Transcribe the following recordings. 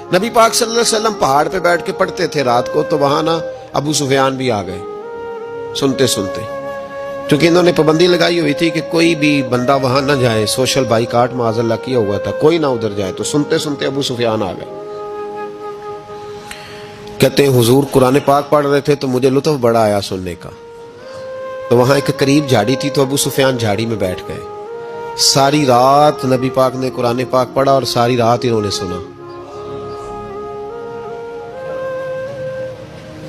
नबी पाक सल्लल्लाहु अलैहि वसल्लम पहाड़ पे बैठ के पढ़ते थे रात को, तो वहां ना अबू सुफियान भी आ गए सुनते सुनते, क्योंकि इन्होंने पाबंदी लगाई हुई थी कि कोई भी बंदा वहां ना जाए, सोशल बाइकाट माज़अल्लाह किया हुआ था, कोई ना उधर जाए। तो सुनते सुनते अबू सुफियान आ गए। कहते हैं हुजूर कुरान पाक पढ़ रहे थे तो मुझे लुत्फ बड़ा आया सुनने का। तो वहां एक करीब झाड़ी थी, तो अबू सुफियान झाड़ी में बैठ गए। सारी रात नबी पाक ने कुरान पाक पढ़ा और सारी रात इन्होंने सुना।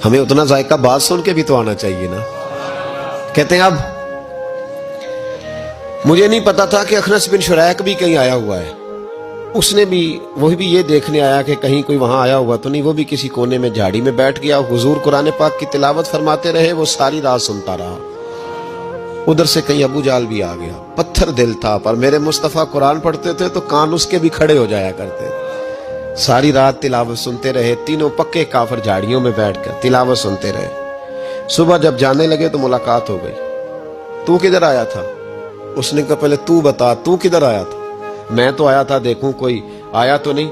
हमें उतना जायका बात सुन के भी तो आना चाहिए ना। कहते हैं अब मुझे नहीं पता था कि अखनस बिन शुरैक भी कहीं आया हुआ है। उसने भी वही भी ये देखने आया कि कहीं कोई वहां आया हुआ तो नहीं। वो भी किसी कोने में झाड़ी में बैठ गया। हुजूर कुरान पाक की तिलावत फरमाते रहे, वो सारी रात सुनता रहा। उधर से कहीं अबू जाल भी आ गया। पत्थर दिल था, पर मेरे मुस्तफा कुरान पढ़ते थे तो कान उसके भी खड़े हो जाया करते थे। सारी रात तिलावत सुनते रहे। तीनों पक्के काफिर झाड़ियों में बैठकर तिलावत सुनते रहे। सुबह जब जाने लगे तो मुलाकात हो गई। तू किधर आया था? उसने कहा पहले तू बता, तू किधर आया था? मैं तो आया था देखूं कोई आया तो नहीं।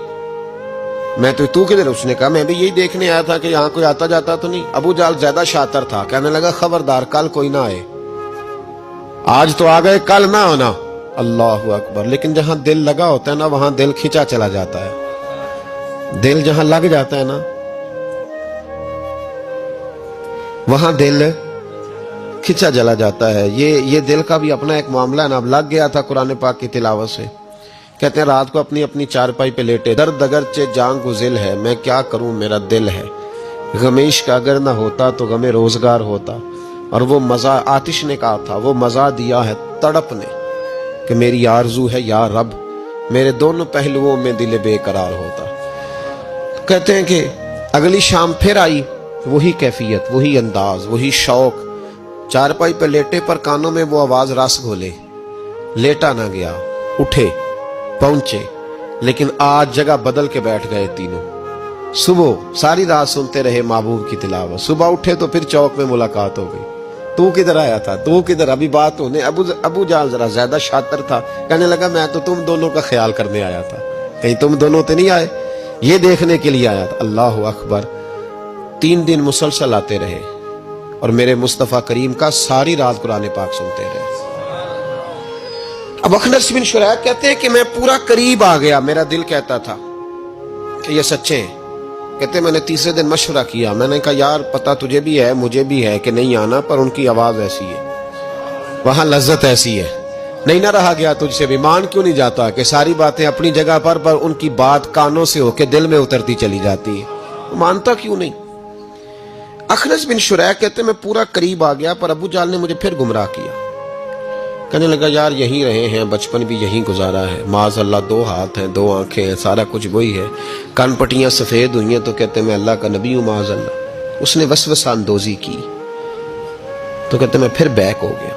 मैं तो, तू किधर? उसने कहा मैं भी यही देखने आया था कि यहाँ कोई आता जाता तो नहीं। अबू जाल ज्यादा शातिर था, कहने लगा खबरदार कल कोई ना आए। आज तो आ गए, कल ना आना। अल्लाह अकबर। लेकिन जहां दिल लगा होता है ना, वहां दिल खिंचा चला जाता है। दिल जहां लग जाता है ना, वहां दिल खिंचा चला जाता है। ये दिल का भी अपना एक मामला है ना। अब लग गया था कुरान पाक की तिलावत से। कहते हैं रात को अपनी अपनी चारपाई पे लेटे, दर्द अगरचे जान गुजिल है, मैं क्या करूं मेरा दिल है, गमीश का अगर ना होता तो गमे रोजगार होता। और वो मजा आतिश ने कहा था, वो मजा दिया है तड़प ने कि मेरी आरजू है या रब, मेरे दोनों पहलुओं में दिल बेकरार होता। कहते हैं कि अगली शाम फिर आई वही कैफियत, वही अंदाज, वही शौक। चारपाई पे लेटे पर कानों में वो आवाज रस घोले। लेटा ना गया, उठे पहुंचे, लेकिन आज जगह बदल के बैठ गए तीनों। सुबह सारी रात सुनते रहे महबूब की तिलावत। सुबह उठे तो फिर चौक में मुलाकात हो गई। तू किधर आया था? तू किधर? अभी बात होने। अबू जाल जरा ज्यादा शातिर था, कहने लगा मैं तो तुम दोनों का ख्याल करने आया था, कहीं तुम दोनों तो नहीं आए, ये देखने के लिए आया था। अल्लाह अकबर। 3 दिन मुसलसल आते रहे और मेरे मुस्तफा करीम का सारी रात कुरान पाक सुनते रहे। अब अखनस बिन शुरैक कहते हैं कि मैं पूरा करीब आ गया। मेरा दिल कहता था कि ये सच्चे हैं। कहते मैंने तीसरे दिन मशवरा किया। मैंने कहा यार पता तुझे भी है मुझे भी है कि नहीं आना, पर उनकी आवाज ऐसी है, वहां लज्जत ऐसी है, नहीं ना रहा गया तुझसे भी। मान क्यों नहीं जाता कि सारी बातें अपनी जगह पर उनकी बात कानों से होके दिल में उतरती चली जाती है, मानता क्यों नहीं? अखनस बिन शुरैक कहते मैं पूरा करीब आ गया, पर अबू जाल ने मुझे फिर गुमराह किया। कहने लगा यार यहीं रहे हैं, बचपन भी यहीं गुजारा है, माज़अल्लाह 2 हाथ हैं 2 आंखें हैं, सारा कुछ वही है, कान पट्टियां सफेद हुई हैं, तो कहते मैं अल्लाह का नबी हूं माज़अल्लाह। उसने वसवसा अंदोज़ी की तो कहते मैं फिर बैक हो गया।